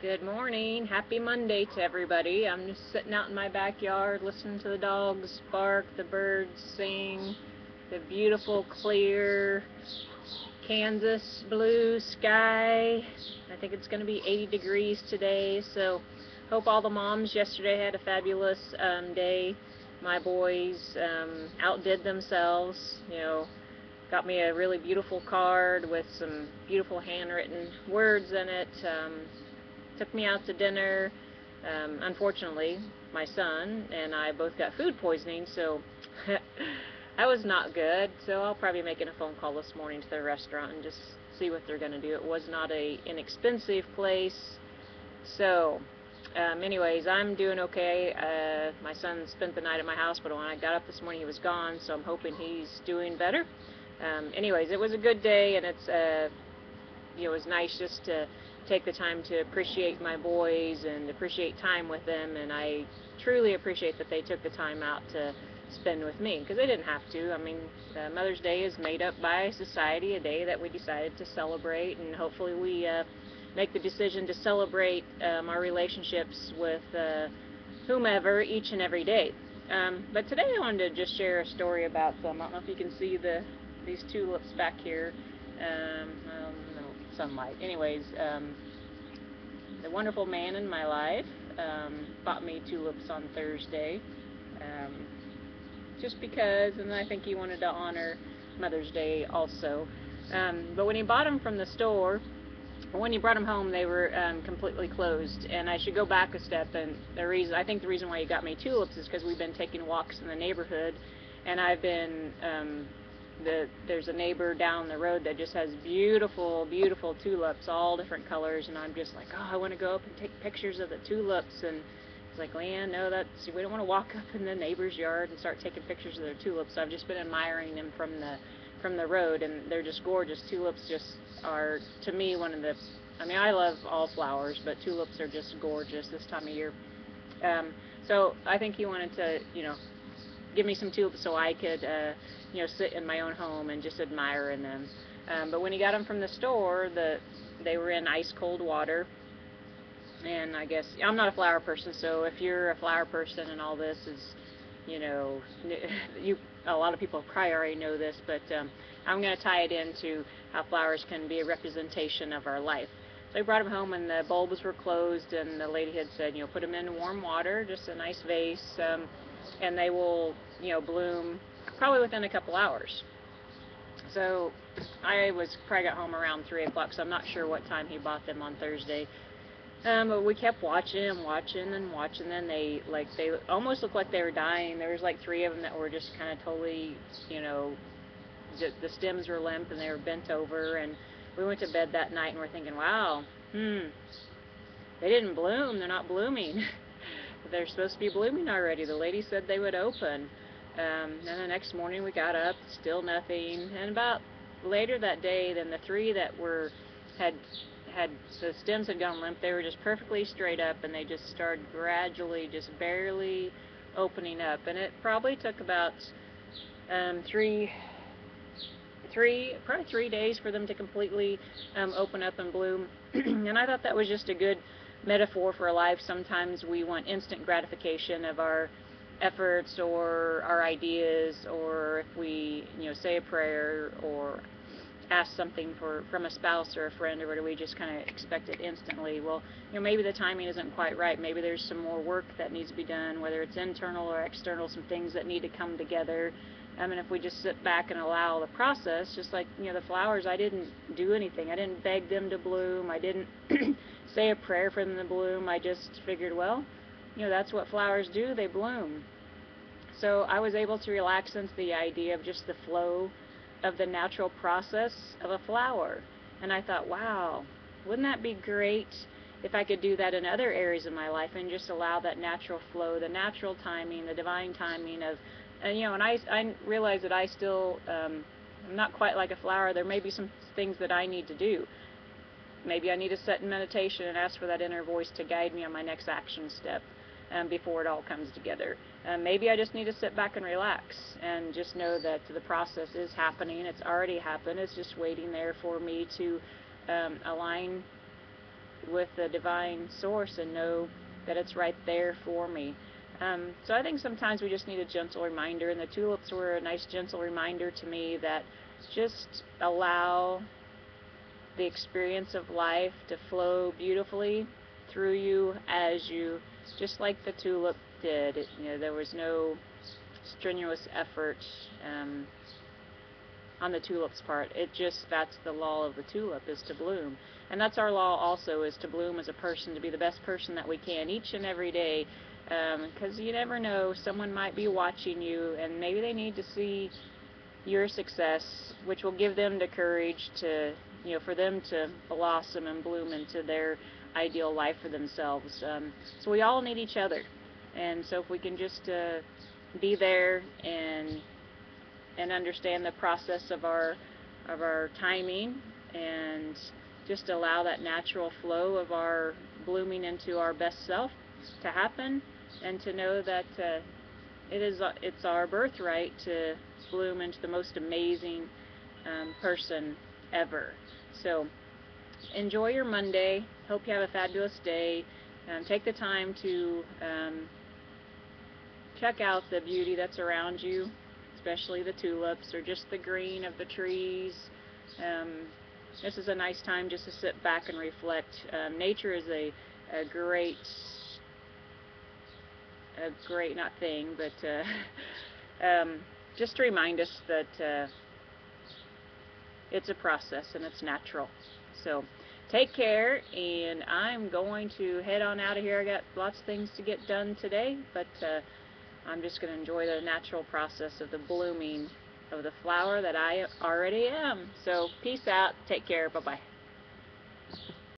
Good morning. Happy Monday to everybody. I'm just sitting out in my backyard listening to the dogs bark, the birds sing, the beautiful clear Kansas blue sky. I think it's going to be 80 degrees today, so hope all the moms yesterday had a fabulous day. My boys outdid themselves, got me a really beautiful card with some beautiful handwritten words in it. Took me out to dinner. Unfortunately, my son and I both got food poisoning, so that was not good. So I'll probably be making a phone call this morning to the restaurant and just see what they're going to do. It was not an inexpensive place. So, anyways, I'm doing okay. My son spent the night at my house, but when I got up this morning, he was gone, so I'm hoping he's doing better. Anyways, it was a good day, and it was nice just to take the time to appreciate my boys and appreciate time with them, and I truly appreciate that they took the time out to spend with me, because they didn't have to. I mean, Mother's Day is made up by society, a day that we decided to celebrate, and hopefully we make the decision to celebrate our relationships with whomever each and every day. But today I wanted to just share a story about I don't know if you can see these tulips back here. No sunlight. Anyways, the wonderful man in my life bought me tulips on Thursday, just because, and I think he wanted to honor Mother's Day also. But when he bought them from the store, when he brought them home, they were completely closed. And I should go back a step. And I think the reason why he got me tulips is because we've been taking walks in the neighborhood, and I've been there's a neighbor down the road that just has beautiful, beautiful tulips, all different colors, and I'm just like, oh, I want to go up and take pictures of the tulips. And it's like, Leanne, no, we don't want to walk up in the neighbor's yard and start taking pictures of their tulips. So I've just been admiring them from the road, and they're just gorgeous. Tulips just are, to me, I love all flowers, but tulips are just gorgeous this time of year. So I think he wanted to, give me some tulips so I could, sit in my own home and just admire them. But when he got them from the store, they were in ice cold water. And I guess I'm not a flower person, so if you're a flower person and all this is, a lot of people probably already know this, but I'm going to tie it into how flowers can be a representation of our life. So I brought them home, and the bulbs were closed, and the lady had said, put them in warm water, just a nice vase, and they will, bloom probably within a couple hours. So I probably got home around 3 o'clock, so I'm not sure what time he bought them on Thursday. But we kept watching and watching and watching them. They almost looked like they were dying. There was like 3 of them that were just kind of totally, the stems were limp and they were bent over. And we went to bed that night and we're thinking, wow, they didn't bloom. They're not blooming. They're supposed to be blooming already. The lady said they would open. And the next morning we got up, still nothing. And about later that day, then the 3 that had the stems had gone limp, they were just perfectly straight up, and they just started gradually, just barely opening up. And it probably took about probably 3 days for them to completely open up and bloom. And I thought that was just a good metaphor for life. Sometimes we want instant gratification of our efforts or our ideas, or if we say a prayer or ask something from a spouse or a friend or whatever, we just kind of expect it instantly. Well, maybe the timing isn't quite right. Maybe there's some more work that needs to be done, whether it's internal or external, some things that need to come together. And if we just sit back and allow the process, just like the flowers, I didn't do anything. I didn't beg them to bloom. I didn't say a prayer for them to bloom. I just figured, well, that's what flowers do. They bloom. So I was able to relax into the idea of just the flow of the natural process of a flower. And I thought, wow, wouldn't that be great if I could do that in other areas of my life and just allow that natural flow, the natural timing, the divine timing of, and I realize that I still, I'm not quite like a flower. There may be some things that I need to do. Maybe I need to sit in meditation and ask for that inner voice to guide me on my next action step before it all comes together. Maybe I just need to sit back and relax and just know that the process is happening. It's already happened. It's just waiting there for me to align with the divine source and know that it's right there for me. So I think sometimes we just need a gentle reminder, and the tulips were a nice gentle reminder to me that just allow the experience of life to flow beautifully through you as you, just like the tulip did. There was no strenuous effort on the tulip's part. That's the law of the tulip, is to bloom. And that's our law also, is to bloom as a person, to be the best person that we can each and every day, because you never know, someone might be watching you and maybe they need to see your success, which will give them the courage to, for them to blossom and bloom into their ideal life for themselves. So we all need each other, and so if we can just be there and understand the process of our timing, and just allow that natural flow of our blooming into our best self to happen, and to know that it's our birthright to bloom into the most amazing person ever. So enjoy your Monday. Hope you have a fabulous day. Take the time to check out the beauty that's around you, especially the tulips or just the green of the trees. This is a nice time just to sit back and reflect. Nature is a great, not thing, but just to remind us that it's a process and it's natural. So take care, and I'm going to head on out of here. I got lots of things to get done today, but I'm just going to enjoy the natural process of the blooming of the flower that I already am. So peace out. Take care. Bye-bye.